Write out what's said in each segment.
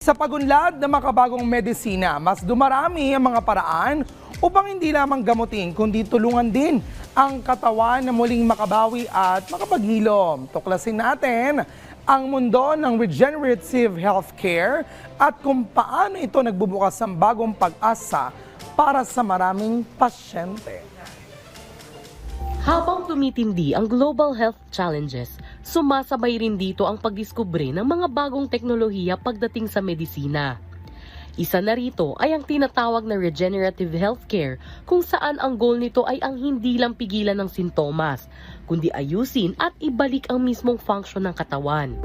Sa pagunlad ng makabagong medisina, mas dumarami ang mga paraan upang hindi lamang gamutin kundi tulungan din ang katawan na muling makabawi at makapaghilom. Tuklasin natin ang mundo ng regenerative healthcare at kung paano ito nagbubukas ng bagong pag-asa para sa maraming pasyente. Habang tumitindi ang global health challenges, sumasabay rin dito ang pagdiskubre ng mga bagong teknolohiya pagdating sa medisina. Isa na rito ay ang tinatawag na regenerative healthcare, kung saan ang goal nito ay ang hindi lang pigilan ng sintomas, kundi ayusin at ibalik ang mismong function ng katawan.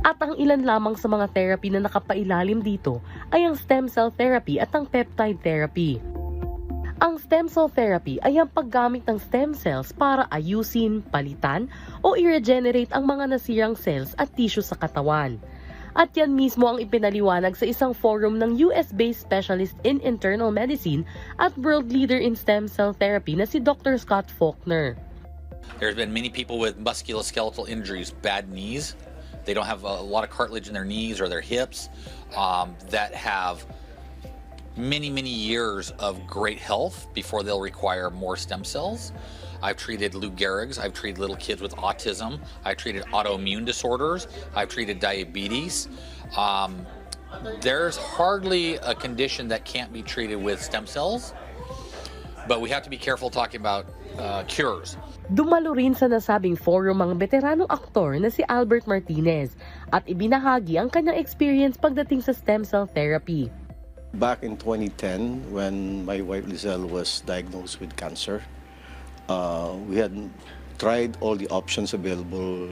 At ang ilan lamang sa mga therapy na nakapailalim dito ay ang stem cell therapy at ang peptide therapy. Ang stem cell therapy ay ang paggamit ng stem cells para ayusin, palitan o i-regenerate ang mga nasirang cells at tissue sa katawan. At yan mismo ang ipinaliwanag sa isang forum ng US-based specialist in internal medicine at world leader in stem cell therapy na si Dr. Scott Faulkner. There's been many people with musculoskeletal injuries, bad knees. They don't have a lot of cartilage in their knees or their hips that have many years of great health before they'll require more stem cells. I've treated Lou Gehrig's, I've treated little kids with autism, I've treated autoimmune disorders, I've treated diabetes. There's hardly a condition that can't be treated with stem cells, but we have to be careful talking about cures. Dumalo rin sa nasabing forum ang veteranong aktor na si Albert Martinez at ibinahagi ang kanyang experience pagdating sa stem cell therapy. Back in 2010, when my wife Lizelle was diagnosed with cancer, we had tried all the options available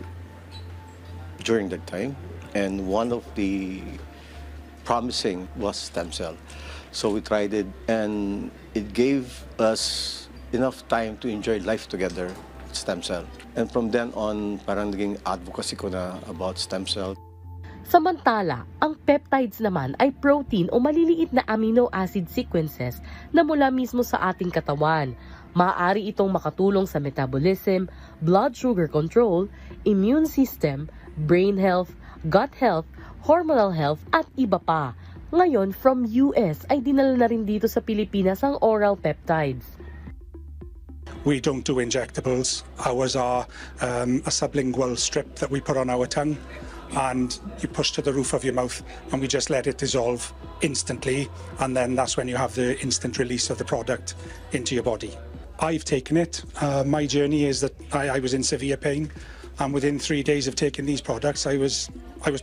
during that time, and one of the promising was stem cell. So we tried it, and it gave us enough time to enjoy life together with stem cell. And from then on, parang naging advocacy ko na about stem cell. Samantala, ang peptides naman ay protein o maliliit na amino acid sequences na mula mismo sa ating katawan. Maaari itong makatulong sa metabolism, blood sugar control, immune system, brain health, gut health, hormonal health at iba pa. Ngayon, from US ay dinala na rin dito sa Pilipinas ang oral peptides. We don't do injectables. Ours are a sublingual strip that we put on our tongue, and you push to the roof of your mouth, and we just let it dissolve instantly, and then that's when you have the instant release of the product into your body. I've taken it. My journey is that I was in severe pain, and within 3 days of taking these products, I was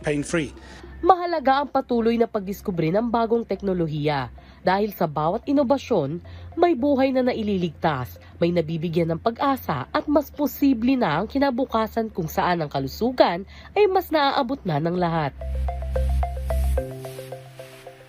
pain-free. Mahalaga ang patuloy na pagdiskubre ng bagong teknolohiya dahil sa bawat inobasyon, may buhay na naililigtas, may nabibigyan ng pag-asa at mas posible na ang kinabukasan kung saan ang kalusugan ay mas naaabot na ng lahat.